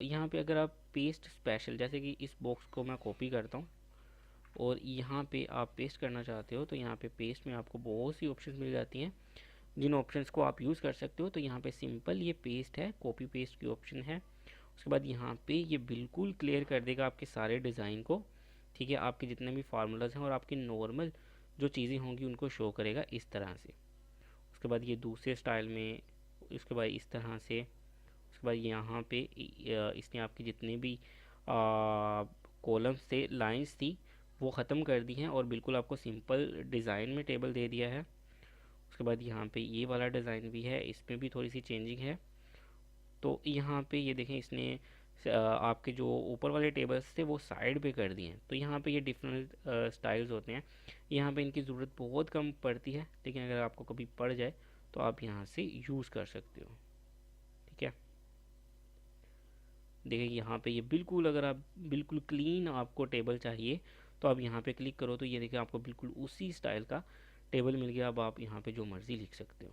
यहाँ पे अगर आप पेस्ट स्पेशल, जैसे कि इस बॉक्स को मैं कॉपी करता हूँ और यहाँ पे आप पेस्ट करना चाहते हो, तो यहाँ पे पेस्ट में आपको बहुत सी ऑप्शंस मिल जाती हैं जिन ऑप्शंस को आप यूज़ कर सकते हो। तो यहाँ पे सिंपल ये पेस्ट है, कॉपी पेस्ट की ऑप्शन है। उसके बाद यहाँ पे ये बिल्कुल क्लियर कर देगा आपके सारे डिज़ाइन को, ठीक है, आपके जितने भी फार्मूलाज हैं और आपकी नॉर्मल जो चीज़ें होंगी उनको शो करेगा इस तरह से। उसके बाद ये दूसरे स्टाइल में, उसके बाद इस तरह से। उसके बाद यहाँ पे इसने आपकी जितने भी कॉलम्स थे, लाइंस थी, वो ख़त्म कर दी हैं और बिल्कुल आपको सिंपल डिज़ाइन में टेबल दे दिया है। उसके बाद यहाँ पे ये वाला डिज़ाइन भी है, इसमें भी थोड़ी सी चेंजिंग है। तो यहाँ पे ये देखें, इसने आपके जो ऊपर वाले टेबल्स थे वो साइड पे कर दिए हैं। तो यहाँ पे ये डिफरेंट स्टाइल्स होते हैं, यहाँ पे इनकी ज़रूरत बहुत कम पड़ती है, लेकिन अगर आपको कभी पड़ जाए तो आप यहाँ से यूज़ कर सकते हो, ठीक है। देखिए यहाँ पे ये बिल्कुल, अगर आप बिल्कुल क्लीन आपको टेबल चाहिए तो आप यहाँ पे क्लिक करो, तो ये देखिए आपको बिल्कुल उसी स्टाइल का टेबल मिल गया। अब आप यहाँ पे जो मर्ज़ी लिख सकते हो।